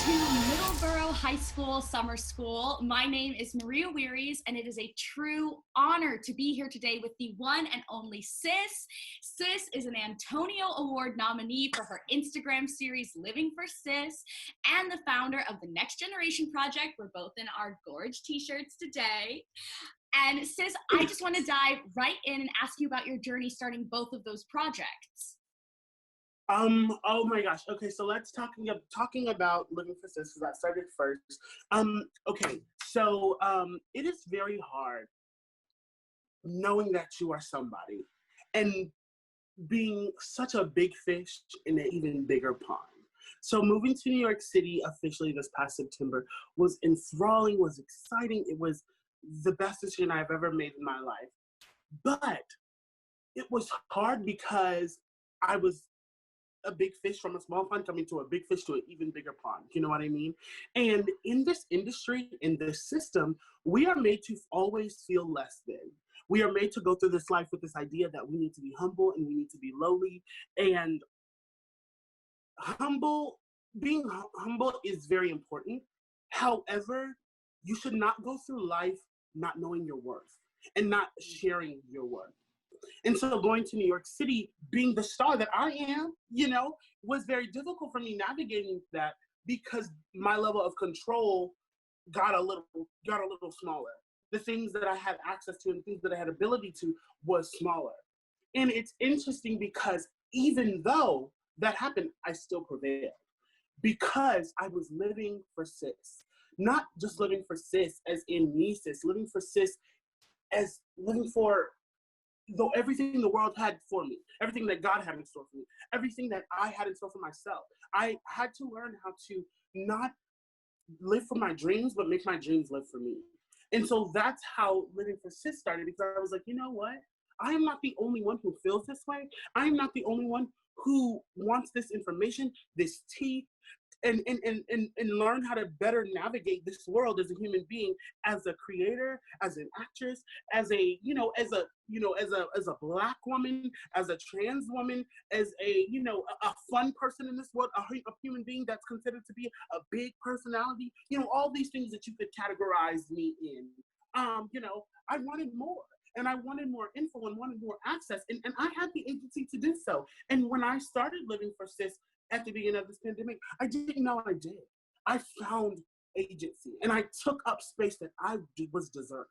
to Middleborough High Summer School. My name is Maria Wirries, and it is a true honor to be here today with the one and only Mhss. Mhss is an Antonio Award nominee for her Instagram series, Living for Mhss, and the founder of the Next Generation Project. We're both in our gorge t-shirts today. And Mhss, I just want to dive right in and ask you about your journey starting both of those projects. Oh my gosh. Okay, so let's talking about Living for Mhss, because I started first. Okay, so it is very hard knowing that you are somebody and being such a big fish in an even bigger pond. So moving to New York City officially this past September was enthralling, was exciting. It was the best decision I've ever made in my life. But it was hard because I was a big fish from a small pond coming to a big fish to an even bigger pond. You know what I mean? And in this industry, in this system, we are made to always feel less than. We are made to go through this life with this idea that we need to be humble and we need to be lowly. And being humble is very important. However, you should not go through life not knowing your worth and not sharing your worth. And so going to New York City, being the star that I am, was very difficult for me navigating that because my level of control got a little smaller. The things that I had access to and the things that I had ability to was smaller. And it's interesting because even though that happened, I still prevailed because I was living for Mhss. Not just living for Mhss as in me, Mhss, living for Mhss as living for everything the world had for me, everything that God had in store for me, everything that I had in store for myself. I had to learn how to not live for my dreams, but make my dreams live for me. And so that's how Living for Mhss started, because I was like, you know what? I am not the only one who feels this way. I am not the only one who wants this information, this tea, and learn how to better navigate this world as a human being, as a creator, as an actress, as a Black woman, as a trans woman, as a fun person in this world, a human being that's considered to be a big personality, all these things that you could categorize me in. I wanted more. And I wanted more info and wanted more access. And I had the agency to do so. And when I started Living for Mhss at the beginning of this pandemic, I didn't know I did. I found agency and I took up space that I was deserving.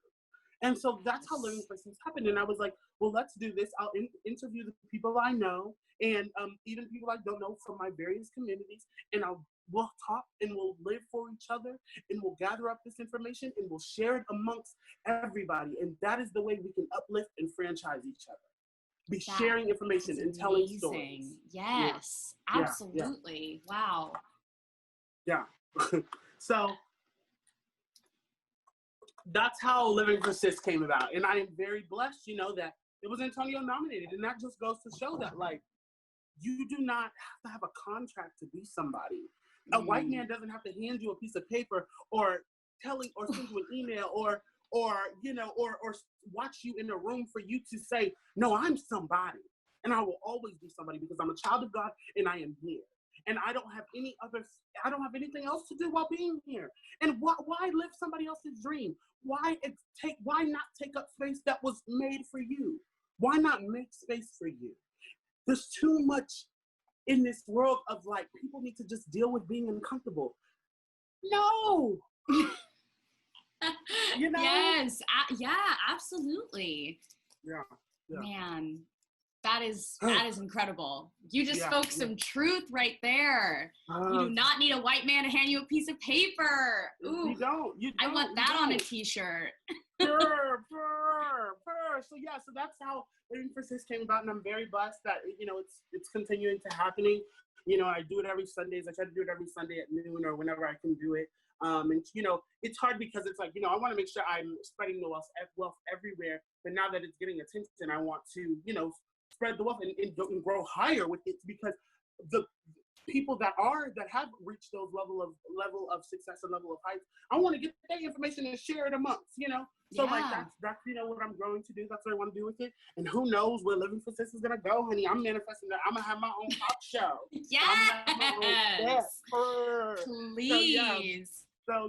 And so that's how Living for Mhss happened. And I was like, well, let's do this. I'll interview the people I know and even people I don't know from my various communities. And we'll talk and we'll live for each other and we'll gather up this information and we'll share it amongst everybody. And that is the way we can uplift and franchise each other. Be sharing information and telling stories. Yes, yeah. absolutely. Yeah. Wow. Yeah. So that's how Living for Mhss came about. And I am very blessed, that it was Antonio nominated. And that just goes to show that, you do not have to have a contract to be somebody. A white man doesn't have to hand you a piece of paper or send you an email or watch you in a room for you to say, no, I'm somebody. And I will always be somebody because I'm a child of God and I am here. And I don't have anything else to do while being here. And why live somebody else's dream? Why not take up space that was made for you? Why not make space for you? There's too much in this world of people need to just deal with being uncomfortable. No. Yes. Yeah, absolutely. Yeah. Man, that is incredible. You just spoke some truth right there. You do not need a white man to hand you a piece of paper. Ooh, you don't. I want that on a t-shirt. Purr. So that's how Living for Mhss came about, and I'm very blessed that it's continuing to happening. I do it every Sundays. I try to do it every Sunday at noon or whenever I can do it. And it's hard because it's I want to make sure I'm spreading the wealth everywhere. But now that it's getting attention, I want to spread the wealth and grow higher with it, because the people that have reached those level of success and level of heights, I want to get their information and share it amongst, So like that's what I'm growing to do. That's what I want to do with it. And who knows where Living for Sis is gonna go, honey. I'm manifesting that I'm gonna have my own talk show. Yes. Please. So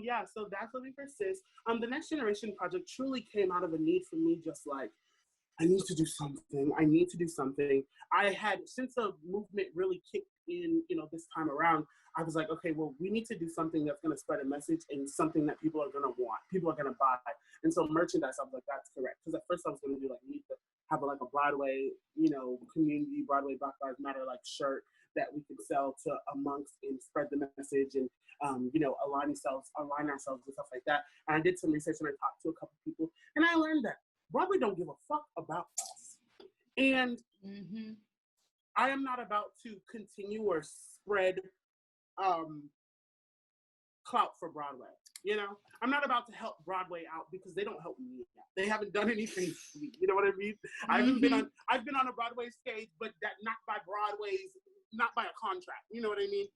that's Living for Sis. The Next Generation project truly came out of a need for me, just like, I need to do something. I had, since the movement really kicked in, this time around, I was like, okay, well, we need to do something that's going to spread a message and something that people are going to want, people are going to buy. And so merchandise, I was like, that's correct. Because at first I was going to do, like, we need to have like a Broadway, community, Broadway Black Lives Matter, like, shirt that we could sell to amongst and spread the message and, align ourselves and stuff like that. And I did some research and I talked to a couple people and I learned that Broadway don't give a fuck about us. And I am not about to continue or spread clout for Broadway. I'm not about to help Broadway out because they don't help me out. They haven't done anything for me. You know what I mean? I've been on a Broadway stage, but that not by a contract. You know what I mean?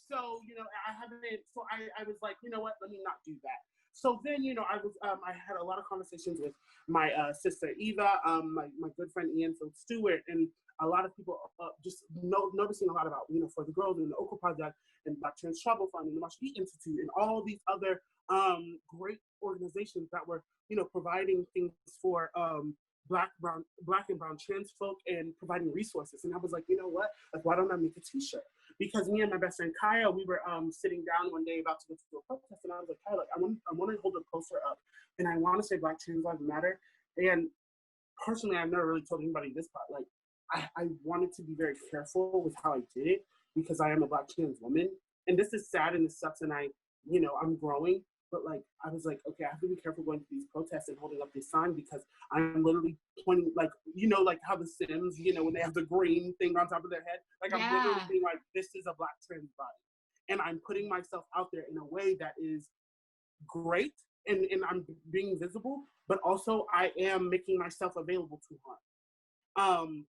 So I haven't. So I was like, you know what? Let me not do that. So then, I had a lot of conversations with my sister Eva, my good friend Ian Stewart, and a lot of people just noticing a lot about, For the Girls and the Okra Project and Black Trans Travel Fund and the Marshall Institute and all these other great organizations that were, providing things for Black and brown trans folk and providing resources. And I was like, you know what? Like, why don't I make a t-shirt? Because me and my best friend Kaya, we were sitting down one day about to go to a protest, and I was like, Kaya, I want to hold a poster up, and I want to say Black Trans Lives Matter. And personally, I've never really told anybody this part. Like, I wanted to be very careful with how I did it because I am a Black trans woman, and this is sad and this sucks, and I'm growing. But like, I was like, okay, I have to be careful going to these protests and holding up this sign because I'm literally pointing, like, like how the Sims, when they have the green thing on top of their head, like I'm literally being like, this is a Black trans body. And I'm putting myself out there in a way that is great and I'm being visible, but also I am making myself available to harm.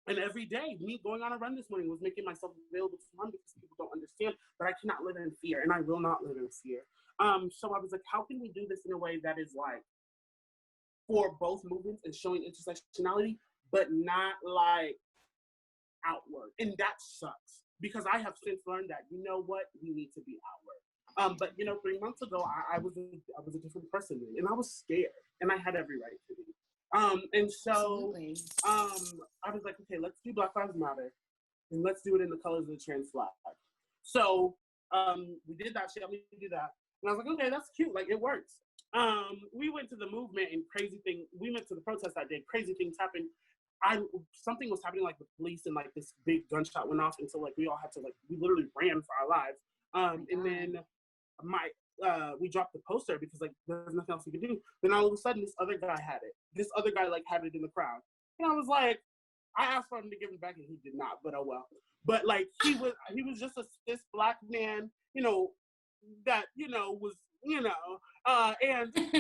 And every day, me going on a run this morning was making myself available to harm because people don't understand that I cannot live in fear and I will not live in fear. So I was like, how can we do this in a way that is like for both movements and showing intersectionality, but not like outward? And that sucks because I have since learned that, you know what, we need to be outward. But 3 months ago, I was a different person and I was scared and I had every right to be. And so I was like, okay, let's do Black Lives Matter and let's do it in the colors of the trans flag. So we did that shit, we did that. And I was like, okay, that's cute, like it works. We went to the movement and we went to the protest that day, crazy things happened. Something was happening like the police and like this big gunshot went off. And so like we all had to we literally ran for our lives. And then we dropped the poster because like there's nothing else we could do. Then all of a sudden this other guy had it. This other guy like had it in the crowd. And I was like, I asked for him to give it back and he did not, but oh well. But like he was just this Black man, that, was, and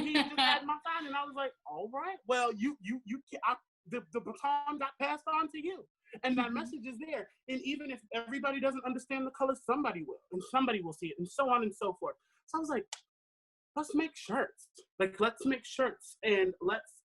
he just had my sign and I was like, all right, well, the baton got passed on to you. And that message is there. And even if everybody doesn't understand the color, somebody will. And somebody will see it and so on and so forth. So I was like, let's make shirts. Like, let's make shirts and let's,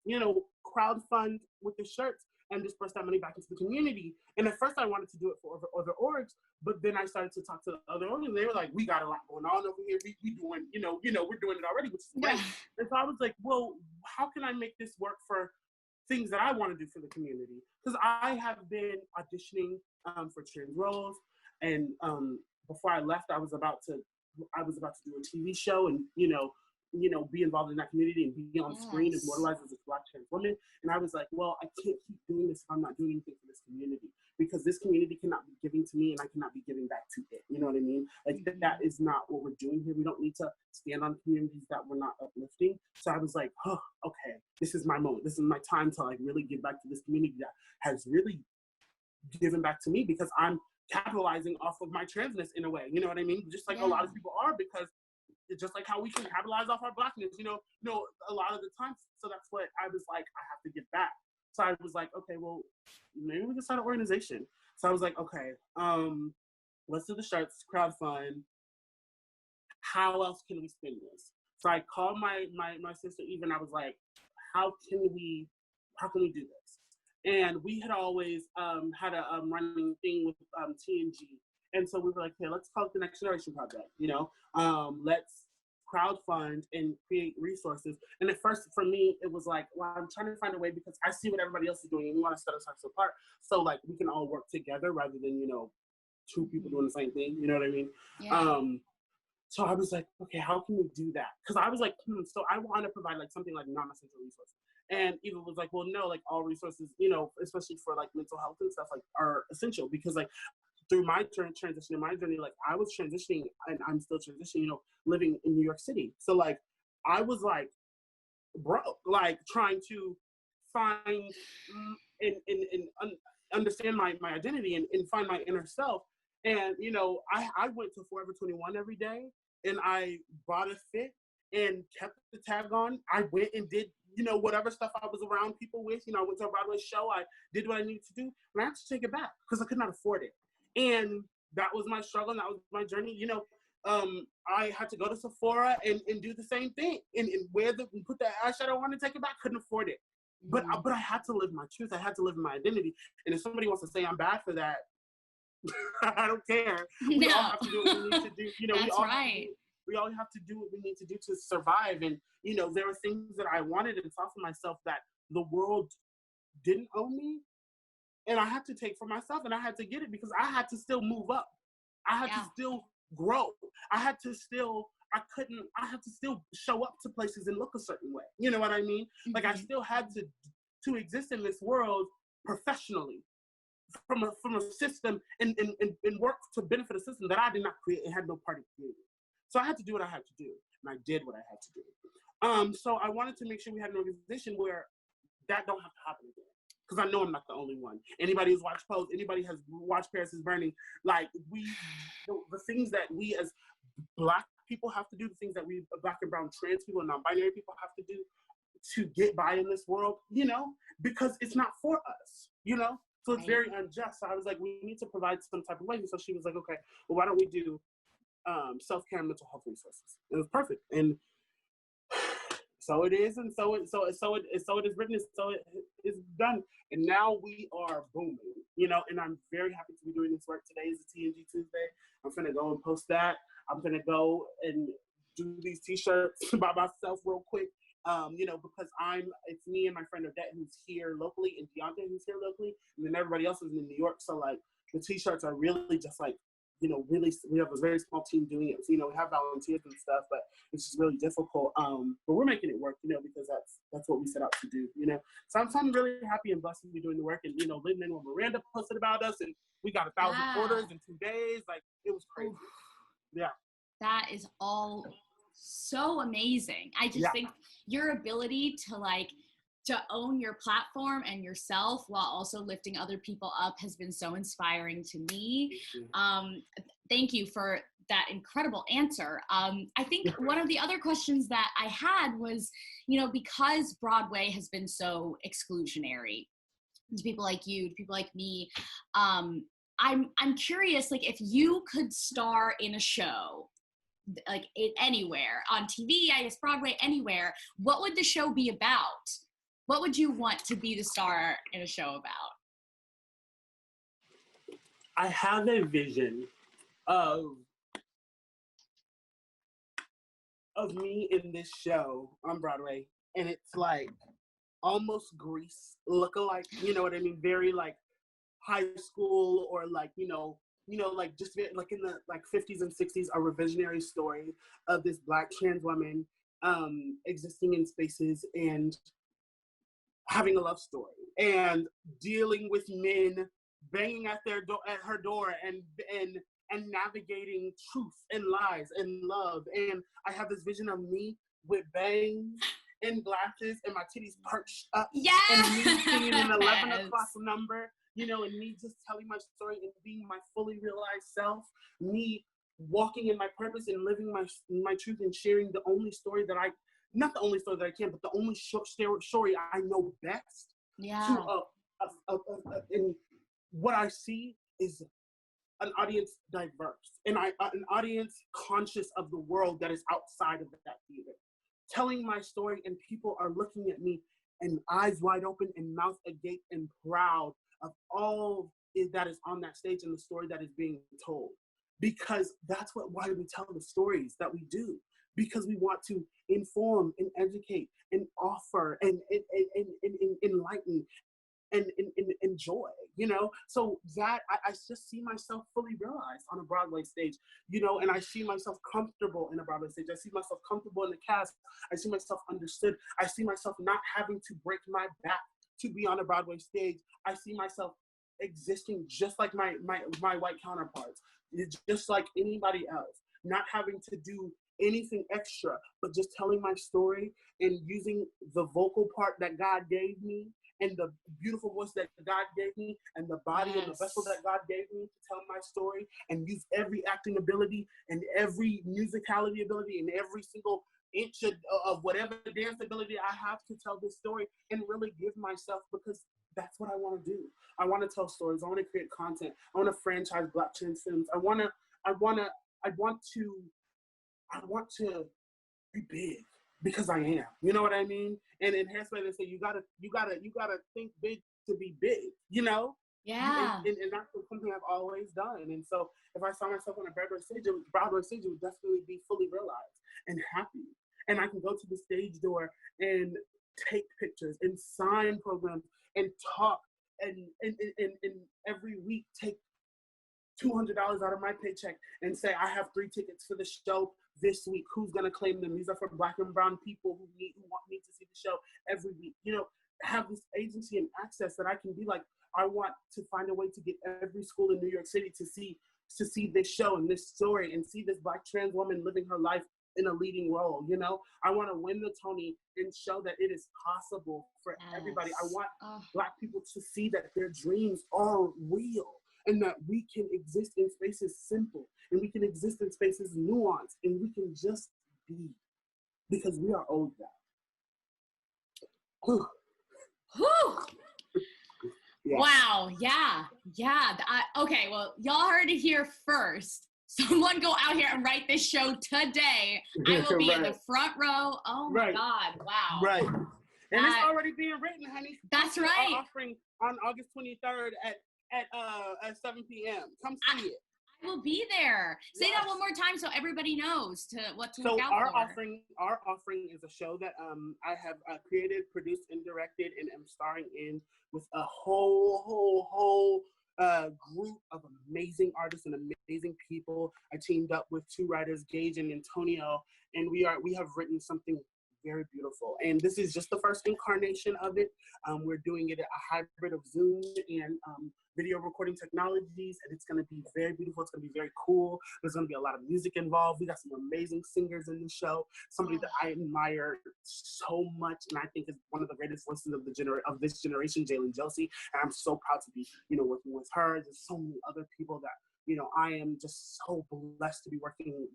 crowdfund with the shirts and disperse that money back into the community. And at first I wanted to do it for other orgs, but then I started to talk to the other orgs and they were like, we got a lot going on over here. We doing, we're doing it already, which is great. And so I was like, well, how can I make this work for things that I want to do for the community? Because I have been auditioning for trans roles, and before I left, I was about to do a TV show and be involved in that community and be on screen and immortalized as a Black trans woman. And I was like, well, I can't keep doing this if I'm not doing anything for this community, because this community cannot be giving to me and I cannot be giving back to it. You know what I mean? Like that is not what we're doing here. We don't need to stand on communities that we're not uplifting. So I was like, oh, okay, this is my moment. This is my time to like really give back to this community that has really given back to me, because I'm capitalizing off of my transness in a way. You know what I mean? Just like a lot of people are, because it's just like how we can capitalize off our Blackness, a lot of the time. So that's what I was like, I have to give back. So I was like, okay, well, maybe we can start an organization. So I was like, okay, let's do the shirts, crowdfund. How else can we spin this? So I called my sister Eve, and I was like, how can we do this? And we had always had a running thing with TNG. And so we were like, hey, let's call it the Next Generation Project, let's crowdfund and create resources. And at first, for me, it was like, well, I'm trying to find a way because I see what everybody else is doing and we want to set ourselves apart. So like we can all work together rather than, two people doing the same thing. You know what I mean? Yeah. So I was like, okay, how can we do that? Because I was like, so I want to provide like something like non-essential resources. And Eva was like, well, no, like all resources, especially for like mental health and stuff, like are essential because like through my transition in my journey, like I was transitioning and I'm still transitioning, living in New York City. So like I was like broke, like trying to find and understand my identity and find my inner self. And, I went to Forever 21 every day and I bought a fit and kept the tag on. I went and did, whatever stuff I was around people with. I went to a Broadway show. I did what I needed to do. And I had to take it back because I could not afford it. And that was my struggle. And that was my journey. I had to go to Sephora and do the same thing and put the eyeshadow on and take it back. Couldn't afford it. But I had to live my truth. I had to live my identity. And if somebody wants to say I'm bad for that, I don't care. We all have to do what we need to do. That's right. We all have to do what we need to do to survive. And, there were things that I wanted and saw for myself that the world didn't owe me. And I had to take for myself and I had to get it because I had to still move up. I had to still grow. I had to still show up to places and look a certain way. You know what I mean? Mm-hmm. Like I still had to exist in this world professionally. From a system and work to benefit a system that I did not create and had no part in creating. So I had to do what I had to do, and I did what I had to do. So I wanted to make sure we had an organization where that don't have to happen again. Because I know I'm not the only one. Anybody who's watched Pose, anybody has watched Paris is Burning, like the things that we as Black people have to do, the things that we Black and brown trans people and non-binary people have to do to get by in this world, because it's not for us, So it's very unjust. So I was like, we need to provide some type of way. So she was like, okay, well, why don't we do self-care and mental health resources? It was perfect. And so it is, and so it is written, and so it is done. And now we are booming, and I'm very happy to be doing this work. Today is a TNG Tuesday. I'm gonna go and post that. I'm gonna go and do these t-shirts by myself real quick. Because it's me and my friend Odette who's here locally and Deontay who's here locally, and then everybody else is in New York. So like the t-shirts are really just like, really, we have a very small team doing it. So, we have volunteers and stuff, but it's just really difficult. But we're making it work, because that's what we set out to do, So I'm really happy and blessed to be doing the work. And, Lyndon and Miranda posted about us and we got 1,000 orders in 2 days. Like it was crazy. Yeah. That is all so amazing. I just think your ability to own your platform and yourself while also lifting other people up has been so inspiring to me. Thank you for that incredible answer. I think one of the other questions that I had was, because Broadway has been so exclusionary to people like you, to people like me, I'm curious, like if you could star in a show, like anywhere on TV, I guess Broadway, anywhere, what would the show be about? What would you want to be the star in a show about? I have a vision of me in this show on Broadway, and it's like almost Grease lookalike, you know what I mean? Very like high school or like, like just like in the like 50s and 60s, a revisionary story of this Black trans woman existing in spaces and having a love story and dealing with men banging at her door and navigating truth and lies and love. And I have this vision of me with bangs and glasses and my titties perched up, and me singing an 11 o'clock number, and me just telling my story and being my fully realized self, me walking in my purpose and living my truth and sharing the only story that not the only story that I can, but the only story I know best. Yeah. And what I see is an audience diverse, and an audience conscious of the world that is outside of that theater. Telling my story and people are looking at me and eyes wide open and mouth agape and proud of all that is on that stage and the story that is being told. Because that's why we tell the stories that we do. Because we want to inform and educate and offer and enlighten and enjoy, you know? So that, I just see myself fully realized on a Broadway stage, you know, and I see myself comfortable in a Broadway stage. I see myself comfortable in the cast. I see myself understood. I see myself not having to break my back to be on a Broadway stage. I see myself existing just like my white counterparts, just like anybody else, not having to do anything extra, but just telling my story and using the vocal part that God gave me and the beautiful voice that God gave me and the body and the vessel that God gave me to tell my story, and use every acting ability and every musicality ability and every single inch of whatever dance ability I have to tell this story and really give myself, because that's what I want to do. I want to tell stories. I want to create content. I want to franchise Black trans films. I want to be big because I am. You know what I mean? And in Hairspray they say you gotta think big to be big. You know? Yeah. And that's something I've always done. And so if I saw myself on a Broadway stage, it would definitely be fully realized and happy. And I can go to the stage door and take pictures and sign programs and talk and every week take $200 out of my paycheck and say, I have 3 tickets for the show this week. Who's gonna claim them? These are for Black and brown people who want me to see the show every week. You know, have this agency and access that I can be like, I want to find a way to get every school in New York City to see this show and this story and see this Black trans woman living her life in a leading role. You know, I want to win the Tony and show that it is possible for everybody. I want Black people to see that their dreams are real and that we can exist in spaces simple and we can exist in spaces nuanced and we can just be, because we are old now. Whew. Yeah. Wow. Yeah. Okay. Well, y'all heard it here first. Someone go out here and write this show today. I will be in the front row. Oh my God. Wow. Right. And it's already being written, honey. That's right. Our offering on August 23rd at 7 p.m. Come see it. I will be there. Say that one more time so everybody knows what to look out for. Our offering is a show that I have created, produced, and directed, and am starring in with a whole group of amazing artists and amazing people. I teamed up with 2 writers, Gage and Antonio, and we have written something very beautiful. And this is just the first incarnation of it. We're doing it at a hybrid of Zoom and video recording technologies, and it's going to be very beautiful. It's going to be very cool. There's going to be a lot of music involved. We got some amazing singers in the show. Somebody that I admire so much, and I think is one of the greatest voices of this generation, Jalen Josie. And I'm so proud to be, working with her. There's so many other people that, I am just so blessed to be working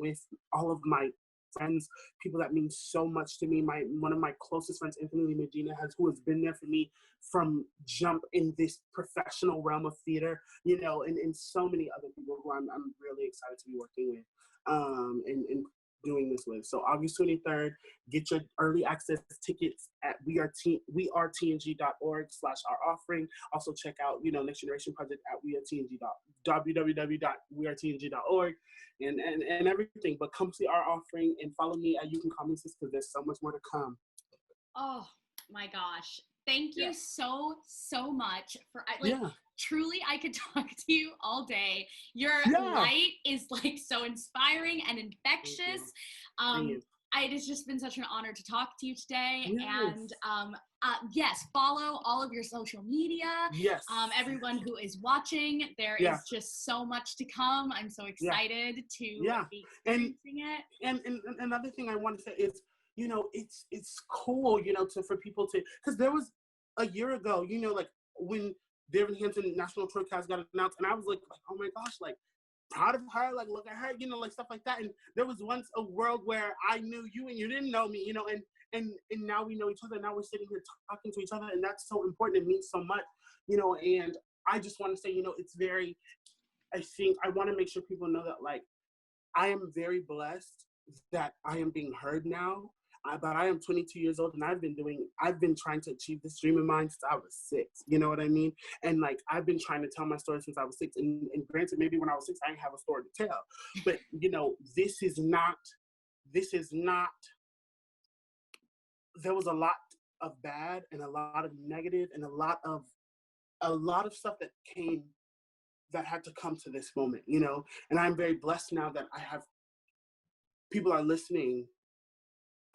with. All of my friends, people that mean so much to me. One of my closest friends, Anthony Medina, who has been there for me from jump in this professional realm of theater, and so many other people who I'm really excited to be working with and doing this with. So August 23rd, get your early access tickets at wearetng.org/our offering. Also check out, Next Generation Project at www.wearetng.org and everything. But come see our offering and follow me at You Can Call Me Sis, because there's so much more to come. Oh my gosh. Thank you so much for truly, I could talk to you all day. Your light is so inspiring and infectious. It has just been such an honor to talk to you today. Yes. And follow all of your social media. Yes. Everyone who is watching, there is just so much to come. I'm so excited to be experiencing it. And another thing I want to say is, it's cool, for people to, because there was a year ago, when David Hansen National Tour Cast got announced, and I was like, oh my gosh, proud of her, look at her, stuff like that. And there was once a world where I knew you and you didn't know me, and now we know each other. Now we're sitting here talking to each other, and that's so important. It means so much, and I just want to say, it's very, I think I want to make sure people know that, like, I am very blessed that I am being heard now. But I am 22 years old, and I've been trying to achieve this dream of mine since I was 6. You know what I mean? And like, I've been trying to tell my story since I was 6. And granted, maybe when I was 6, I didn't have a story to tell. But you know, this is not. There was a lot of bad and a lot of negative and a lot of stuff that had to come to this moment. You know, and I'm very blessed now that I have people are listening.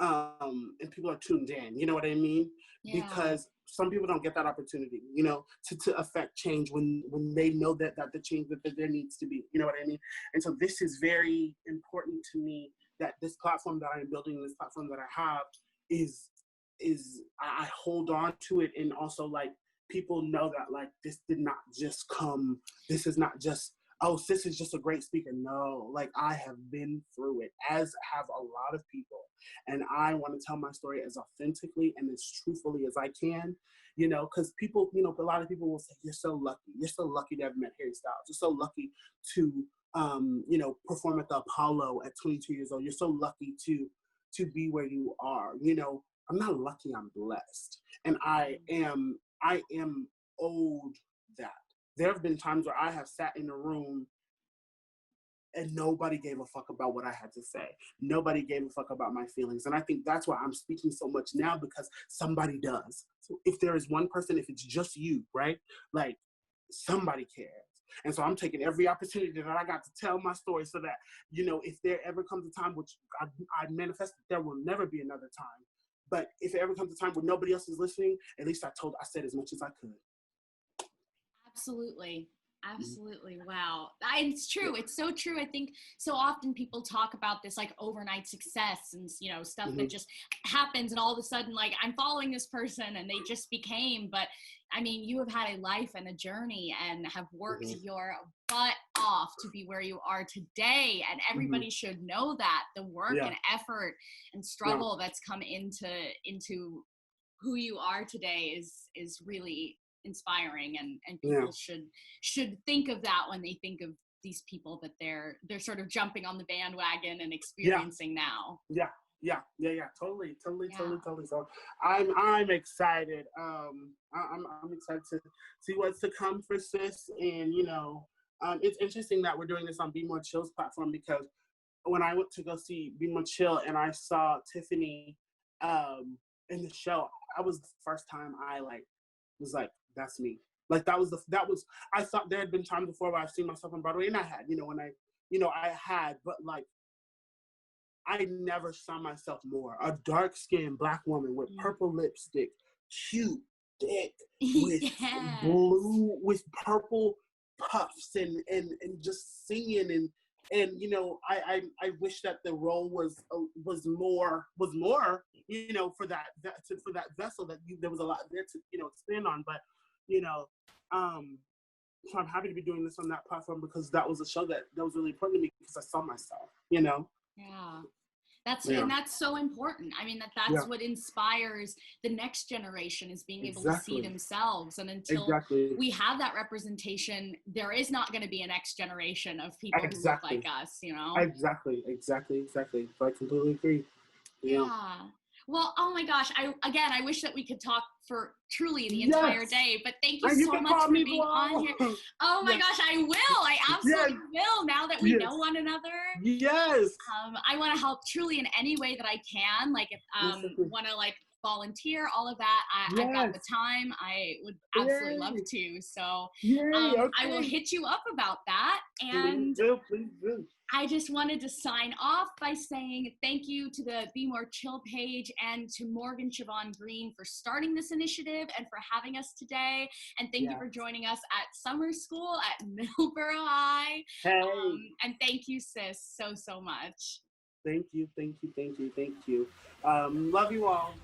And people are tuned in, you know what I mean? Yeah. Because some people don't get that opportunity, you know, to affect change when they know that the change that there needs to be, you know what I mean? And so this is very important to me, that this platform that I'm building, this platform that I have is I hold on to it, and also like people know that like this did not just come, this is not just, oh, sis is just a great speaker. No, like I have been through it, as have a lot of people. And I want to tell my story as authentically and as truthfully as I can, you know, because people, you know, a lot of people will say, you're so lucky. You're so lucky to have met Harry Styles. You're so lucky to, you know, perform at the Apollo at 22 years old. You're so lucky to be where you are. You know, I'm not lucky, I'm blessed. And I am owed that. There have been times where I have sat in a room and nobody gave a fuck about what I had to say. Nobody gave a fuck about my feelings. And I think that's why I'm speaking so much now, because somebody does. So if there is one person, if it's just you, right? Like, somebody cares. And so I'm taking every opportunity that I got to tell my story, so that, you know, if there ever comes a time, which I manifest that there will never be another time, but if it ever comes a time where nobody else is listening, at least I said as much as I could. Absolutely. Absolutely. Wow. It's true. It's so true. I think so often people talk about this like overnight success and, you know, stuff that just happens, and all of a sudden, like, I'm following this person and they just became. But I mean, you have had a life and a journey and have worked your butt off to be where you are today. And everybody should know that the work and effort and struggle that's come into who you are today is really inspiring, and people should think of that when they think of these people that they're sort of jumping on the bandwagon and experiencing now. Totally. So I'm excited. I'm excited to see what's to come for Sis. And you know, it's interesting that we're doing this on Be More Chill's platform, because when I went to go see Be More Chill and I saw Tiffany in the show, that was the first time I was like, that's me. Like that was I thought there had been times before where I've seen myself on Broadway, and I had, but like I never saw myself more. A dark-skinned Black woman with purple lipstick, cute, thick, with blue, with purple puffs, and just singing, and you know, I wish that the role was more, you know, for that vessel that there was a lot there to, you know, expand on. But you know, so I'm happy to be doing this on that platform, because that was a show that was really important to me, because I saw myself, you know. And that's so important. I mean, that's what inspires the next generation, is being able to see themselves. And until we have that representation, there is not going to be a next generation of people who look like us, you know? Exactly. I completely agree. Yeah. Well, oh my gosh. I wish that we could talk for truly the entire day, but thank you so much for being on here. Oh my gosh, I will. I absolutely will, now that we know one another. Yes. I want to help truly in any way that I can. Like, if want to like volunteer, all of that, I've got the time. I would absolutely love to. So I will hit you up about that. And please do. I just wanted to sign off by saying thank you to the Be More Chill page, and to Morgan Siobhan Green for starting this initiative and for having us today. And thank you for joining us at summer school at Middleborough High. Hey. And thank you, Sis, so much. Thank you. Love you all.